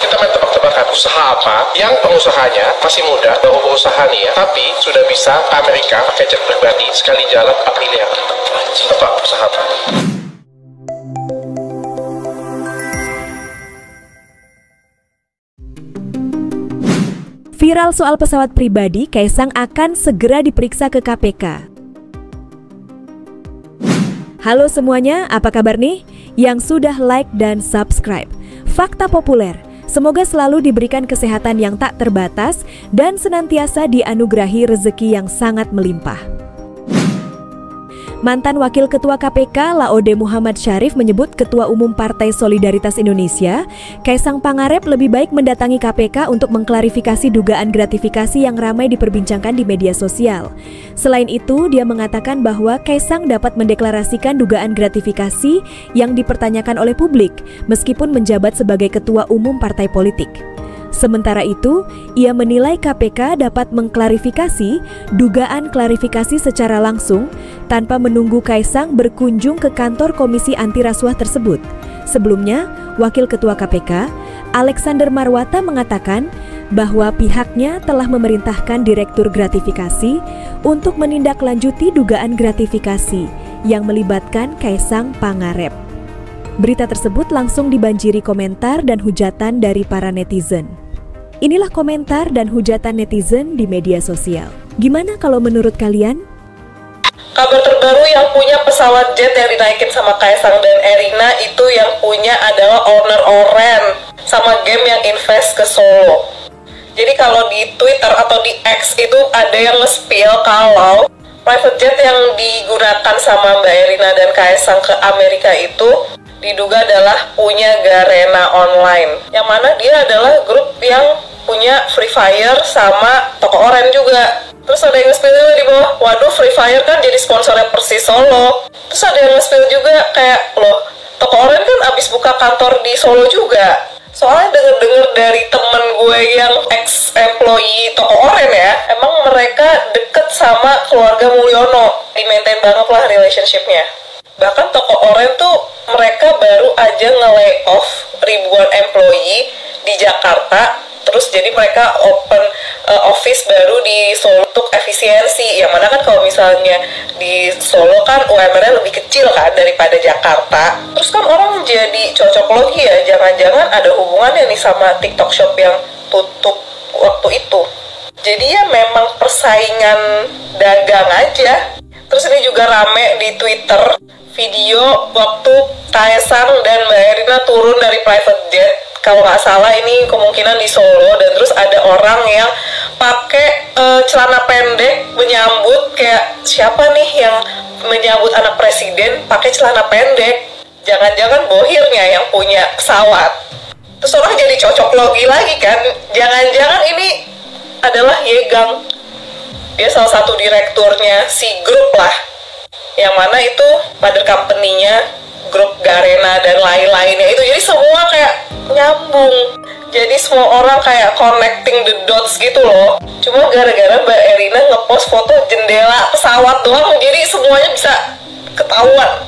Kita main tebak-tebakan usaha apa yang pengusahanya masih muda, baru berusaha nih ya, tapi sudah bisa ke Amerika pakai jet pribadi, sekali jalan 4 miliar. Tebak usaha apa? Viral soal pesawat pribadi, Kaisang akan segera diperiksa ke KPK. Halo semuanya, apa kabar nih? Yang sudah like dan subscribe. Fakta populer, semoga selalu diberikan kesehatan yang tak terbatas dan senantiasa dianugerahi rezeki yang sangat melimpah. Mantan Wakil Ketua KPK Laode Muhammad Syarif menyebut Ketua Umum Partai Solidaritas Indonesia, Kaisang Pangarep lebih baik mendatangi KPK untuk mengklarifikasi dugaan gratifikasi yang ramai diperbincangkan di media sosial. Selain itu, dia mengatakan bahwa Kaisang dapat mendeklarasikan dugaan gratifikasi yang dipertanyakan oleh publik, meskipun menjabat sebagai Ketua Umum Partai Politik. Sementara itu, ia menilai KPK dapat mengklarifikasi dugaan klarifikasi secara langsung tanpa menunggu Kaisang berkunjung ke kantor Komisi Anti Rasuah tersebut. Sebelumnya, Wakil Ketua KPK, Alexander Marwata mengatakan bahwa pihaknya telah memerintahkan Direktur Gratifikasi untuk menindaklanjuti dugaan gratifikasi yang melibatkan Kaisang Pangarep. Berita tersebut langsung dibanjiri komentar dan hujatan dari para netizen. Inilah komentar dan hujatan netizen di media sosial. Gimana kalau menurut kalian? Kabar terbaru, yang punya pesawat jet yang dinaikin sama Kaisang dan Erina itu yang punya adalah owner Oren sama game yang invest ke Solo. Jadi kalau di Twitter atau di X itu ada yang nge-spill kalau private jet yang digunakan sama Mbak Erina dan Kaisang ke Amerika itu diduga adalah punya Garena Online, yang mana dia adalah grup yang punya Free Fire sama toko Oren juga. Terus ada yang nge-spill juga di bawah, waduh Free Fire kan jadi sponsornya Persis Solo. Terus ada yang nge-spill juga kayak, loh toko Oren kan abis buka kantor di Solo juga. Soalnya denger-denger dari temen gue yang ex-employee toko Oren ya, emang mereka deket sama keluarga Mulyono, di-maintain banget lah relationship-nya. Bahkan toko Oren tuh mereka baru aja nge-layoff ribuan employee di Jakarta, terus jadi mereka open office baru di Solo untuk efisiensi. Yang mana kan kalau misalnya di Solo kan UMR-nya lebih kecil kan daripada Jakarta. Terus kan orang jadi cocok logi ya, jangan-jangan ada hubungannya nih sama TikTok Shop yang tutup waktu itu. Jadi ya memang persaingan dagang aja. Terus ini juga rame di Twitter video waktu Kaisang dan Mbak Erina turun dari private jet. Kalau nggak salah ini kemungkinan di Solo, dan terus ada orang yang pakai celana pendek menyambut, kayak siapa nih yang menyambut anak presiden pakai celana pendek? Jangan-jangan bohirnya yang punya pesawat. Terus orang jadi cocok logi lagi kan? Jangan-jangan ini adalah Yegang. Dia salah satu direkturnya si grup lah, yang mana itu mother company-nya grup Garena dan lain-lainnya itu. Jadi semua kayak nyambung, jadi semua orang kayak connecting the dots gitu loh. Cuma gara-gara Mbak Erina ngepost foto jendela pesawat doang, jadi semuanya bisa ketahuan.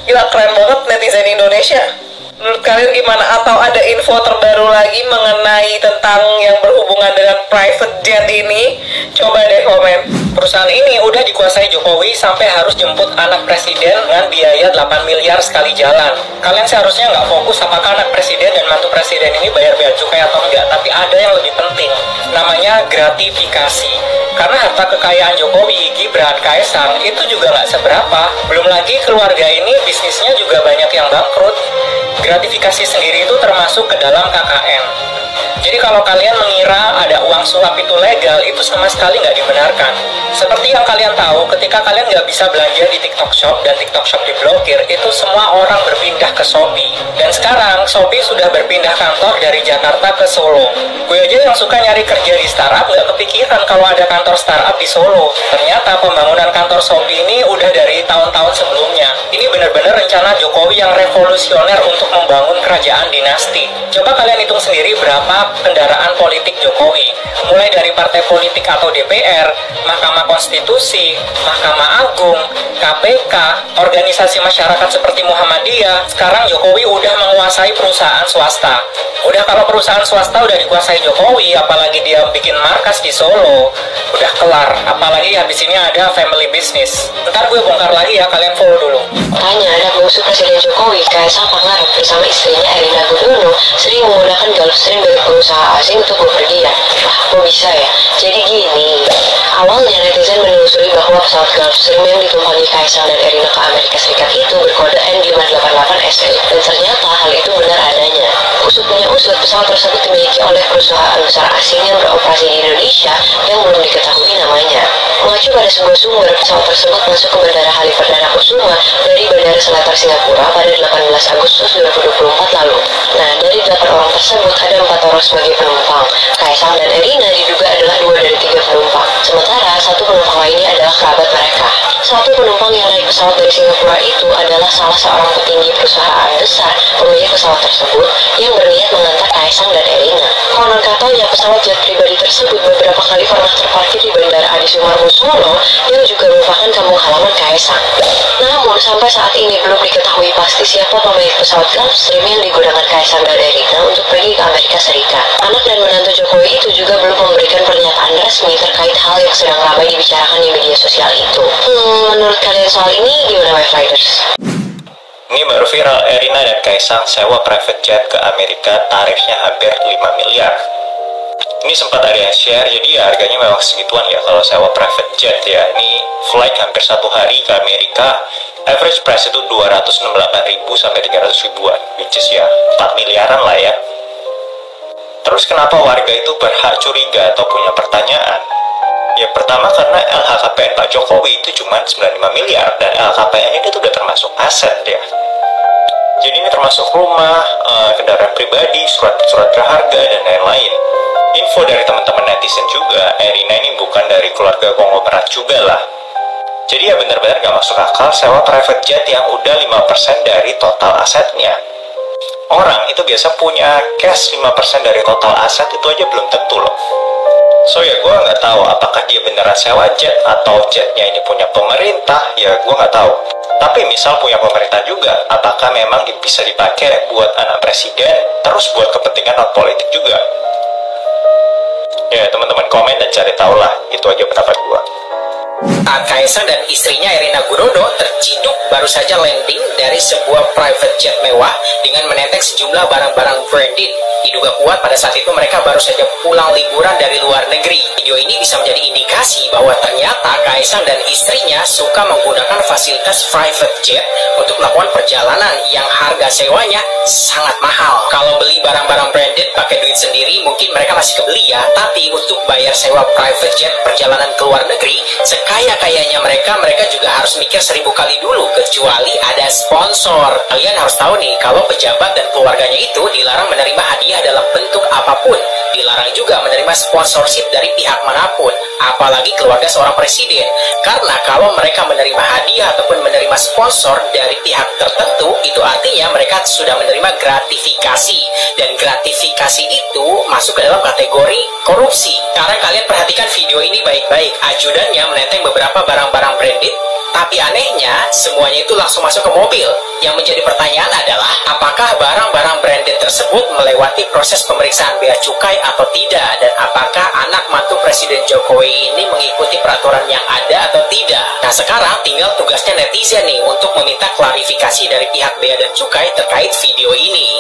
Gila, keren banget netizen Indonesia. Menurut kalian gimana? Atau ada info terbaru lagi mengenai tentang yang berhubungan dengan private jet ini? Coba deh komen. Perusahaan ini udah dikuasai Jokowi sampai harus jemput anak presiden dengan biaya 8 miliar sekali jalan. Kalian seharusnya nggak fokus apakah anak presiden dan mantu presiden ini bayar bea cukai atau enggak, tapi ada yang lebih penting, namanya gratifikasi. Karena harta kekayaan Jokowi, Gibran, Kaisang itu juga nggak seberapa. Belum lagi keluarga ini bisnisnya juga banyak yang bangkrut. Gratifikasi sendiri itu termasuk ke dalam KKN. Jadi kalau kalian mengira ada uang suap itu legal, itu sama sekali nggak dibenarkan. Seperti yang kalian tahu, ketika kalian nggak bisa belanja di TikTok Shop dan TikTok Shop diblokir, itu semua orang berpindah ke Shopee. Dan sekarang Shopee sudah berpindah kantor dari Jakarta ke Solo. Gue aja yang suka nyari kerja di startup nggak kepikiran kalau ada kantor startup di Solo. Ternyata pembangunan kantor Shopee ini udah dari tahun-tahun sebelumnya. Ini benar-benar rencana Jokowi yang revolusioner untuk membangun kerajaan dinasti. Coba kalian hitung sendiri berapa kendaraan politik Jokowi, mulai dari partai politik atau DPR, Mahkamah Konstitusi, Mahkamah Agung, KPK, organisasi masyarakat seperti Muhammadiyah. Sekarang Jokowi udah menguasai perusahaan swasta. Udah kalau perusahaan swasta udah dikuasai Jokowi, apalagi dia bikin markas di Solo, udah kelar. Apalagi habis ini ada family business. Ntar gue bongkar lagi ya, kalian follow dulu. Tanya anak bungsu Presiden Jokowi, Kaisang Pangarep bersama istrinya Erina Gudono sering menggunakan Gulfstream dari pengusaha asing untuk bepergian. Wah, kok bisa ya? Jadi gini, awalnya netizen menelusuri bahwa pesawat Gulfstream yang ditumpangi Kaisang dan Erina ke Amerika Serikat itu berkode N588SE, dan ternyata hal itu benar adanya. Usut punya usut, pesawat tersebut dimiliki oleh perusahaan besar asing yang beroperasi di Indonesia yang belum diketahui namanya. Mengacu pada sebuah sumber, pesawat tersebut masuk ke Bandara Halim Perdana Kusuma dari Bandara Seletar Singapura pada 18 Agustus 2024 lalu. Nah, dari 8 orang tersebut ada 4 orang sebagai penumpang. Kaisang dan Erina diduga adalah 2 dari 3 penumpang. Sementara 1 penumpang lainnya adalah kerabat mereka. 1 penumpang yang naik pesawat dari Singapura itu adalah salah seorang petinggi perusahaan besar pemilik pesawat tersebut yang berniat mengantar Kaisang dan Erina. Konon katanya pesawat jet pribadi tersebut beberapa kali pernah terparkir di Bandara Adi Sumarmo Solo yang juga merupakan kampung halaman Kaisang. Namun sampai saat ini belum diketahui pasti siapa pemilik pesawat Gulfstream yang digunakan Kaisang dan Erina untuk pergi ke Amerika Serikat. Anak dan menantu Jokowi itu juga belum memberikan pernyataan resmi terkait hal yang sedang ramai dibicarakan di media sosial itu. Menurut kalian soal ini gimana, Wave Riders? Ini baru viral, Erina dan Kaisang sewa private jet ke Amerika, tarifnya hampir 5 miliar. Ini sempat ada yang share, jadi ya harganya memang segituan ya kalau sewa private jet ya. Ini flight hampir 1 hari ke Amerika, average price itu 268.000 sampai 300 ribuan, which is ya 4 miliaran lah ya. Terus kenapa warga itu berhak curiga atau punya pertanyaan? Ya pertama karena LHKPN Pak Jokowi itu cuma 95 miliar dan LHKPN itu udah termasuk aset ya. Jadi ini termasuk rumah, kendaraan pribadi, surat-surat berharga dan lain-lain. Info dari teman-teman netizen juga, Erina ini bukan dari keluarga konglomerat juga lah. Jadi ya benar-benar gak masuk akal sewa private jet yang udah 5% dari total asetnya. Orang itu biasa punya cash 5% dari total aset itu aja belum tentu loh. So ya gue nggak tahu apakah dia beneran sewa jet atau jetnya ini punya pemerintah, ya gue nggak tahu. Tapi misal punya pemerintah juga, apakah memang bisa dipakai buat anak presiden, terus buat kepentingan non politik juga? Ya teman-teman komen dan cari tahu lah, itu aja pendapat gue. Kaisang dan istrinya Erina Gudono terciduk baru saja landing dari sebuah private jet mewah dengan menenteng sejumlah barang-barang branded. Diduga kuat pada saat itu mereka baru saja pulang liburan dari luar negeri. Video ini bisa menjadi indikasi bahwa ternyata Kaisang dan istrinya suka menggunakan fasilitas private jet untuk melakukan perjalanan yang harga sewanya sangat mahal. Kalau beli barang-barang branded pakai duit sendiri mungkin mereka masih kebeli ya, tapi untuk bayar sewa private jet perjalanan ke luar negeri, sekaya-kayanya mereka juga harus mikir 1000 kali dulu, kecuali ada sponsor. Kalian harus tahu nih, kalau pejabat dan keluarganya itu dilarang menerima hadiah dalam bentuk apapun, dilarang juga menerima sponsorship dari pihak manapun, apalagi keluarga seorang presiden. Karena kalau mereka menerima hadiah ataupun menerima sponsor dari pihak tertentu, itu artinya mereka sudah menerima gratifikasi, dan gratifikasi itu masuk ke dalam kategori korupsi. Sekarang kalian perhatikan video ini baik-baik. Ajudannya menenteng beberapa barang-barang branded, tapi anehnya semuanya itu langsung masuk ke mobil. Yang menjadi pertanyaan adalah, apakah barang-barang branded tersebut melewati proses pemeriksaan bea cukai atau tidak, dan apakah anak mantu Presiden Jokowi ini mengikuti peraturan yang ada atau tidak. Nah sekarang tinggal tugasnya netizen nih untuk meminta klarifikasi dari pihak bea dan cukai terkait video ini.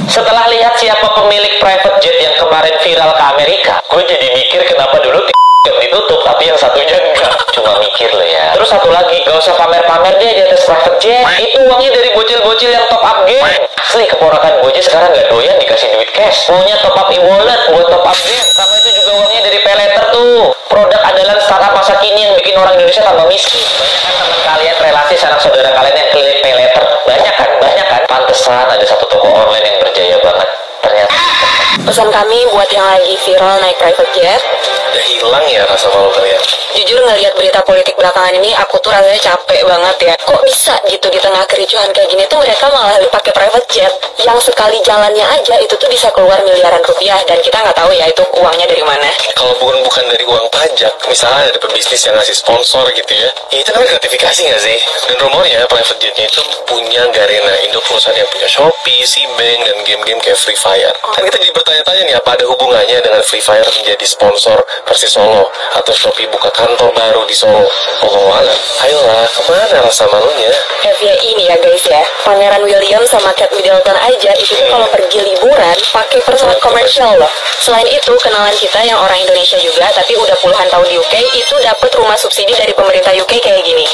Setelah lihat siapa pemilik private jet yang kemarin viral ke Amerika, gue jadi mikir kenapa dulu ditutup tapi yang satunya enggak. Cuma mikir loh ya. Terus satu lagi, gak usah pamer-pamer deh di atas private jet. Itu uangnya dari bocil-bocil yang top up game. Asli keponakan gue aja sekarang gak doyan dikasih duit cash, maunya top up e-wallet buat top up game. Sama itu juga uangnya dari paylater tuh, produk andalan startup masa kini yang bikin orang Indonesia tambah miskin. Banyak kan teman kalian, relasi sanak saudara kalian yang keliling paylater. Banyak kan? Pantesan ada satu toko online yang berjaya banget ternyata. Pesan kami buat yang lagi viral naik private jet, pada hilang ya rasa malu kalian? Jujur ngelihat berita politik belakangan ini, aku tuh rasanya capek banget ya. Kok bisa gitu di tengah kericuhan kayak gini tuh mereka malah pakai private jet yang sekali jalannya aja itu tuh bisa keluar miliaran rupiah dan kita nggak tahu ya itu uangnya dari mana. Kalau bukan dari uang pajak, misalnya ada pebisnis yang ngasih sponsor gitu ya itu kan gratifikasi nggak sih? Dan rumornya private jetnya itu punya Garena Indo, perusahaan yang punya Shopee, Cbank, dan game-game kayak Free Fire. Kan kita jadi bertanya-tanya nih, apa ada hubungannya dengan Free Fire menjadi sponsor Persis Solo atau Shopee buka kantor baru di Solo? Wallahualam. Ayolah, kemana rasa malunya? FYI nih ya guys ya, Pangeran William sama Kate Middleton aja itu tuh kalau pergi liburan pakai pesawat komersial loh. Selain itu kenalan kita yang orang Indonesia juga tapi udah puluhan tahun di UK itu dapat rumah subsidi dari pemerintah UK kayak gini.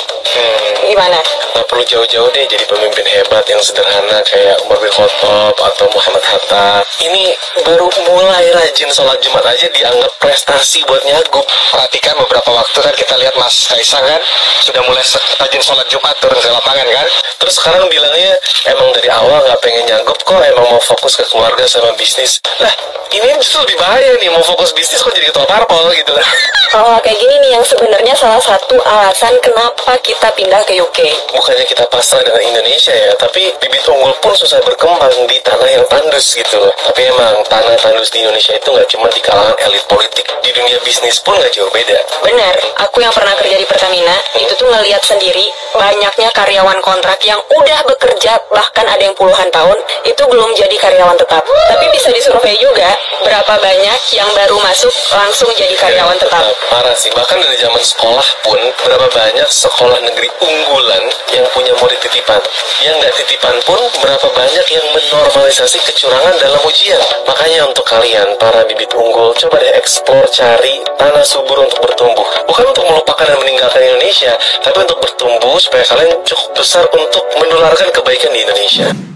Gimana? Nggak perlu jauh-jauh deh jadi pemimpin hebat yang sederhana kayak Umar bin Khattab atau Muhammad Hatta. Ini baru mulai rajin sholat Jumat aja dianggap prestasi buat nyagup. Perhatikan beberapa waktu kan kita lihat Mas Kaisang kan sudah mulai rajin sholat Jumat turun ke lapangan kan. Terus sekarang bilangnya emang dari awal nggak pengen nyagup kok, emang mau fokus ke keluarga sama bisnis. Lah ini justru lebih bahaya nih, mau fokus bisnis kok jadi ketua parpol gitu lah. Oh kayak gini nih yang sebenarnya salah satu alasan kenapa kita pindah ke UK. Bukannya kita pasrah dengan Indonesia ya, tapi bibit unggul pun susah berkembang di tanah yang tandus gitu loh. Tapi emang tanah tandus di Indonesia itu nggak cuma di kalangan elit politik, di dunia bisnis pun nggak jauh beda. Bener, aku yang pernah kerja di Pertamina itu tuh ngelihat sendiri banyaknya karyawan kontrak yang udah bekerja bahkan ada yang puluhan tahun itu belum jadi karyawan tetap. Tapi bisa disurvei juga berapa banyak yang baru masuk langsung jadi karyawan tetap. Parah sih, bahkan dari zaman sekolah pun berapa banyak sekolah negeri unggulan yang punya murid titipan. Yang nggak titipan pun berapa banyak yang menormalisasi kecurangan dalam ujian. Makanya untuk kalian para bibit unggul, coba deh eksplor, cari tanah subur untuk bertumbuh. Bukan untuk melupakan dan meninggalkan Indonesia, tapi untuk bertumbuh supaya kalian cukup besar untuk menularkan kebaikan di Indonesia.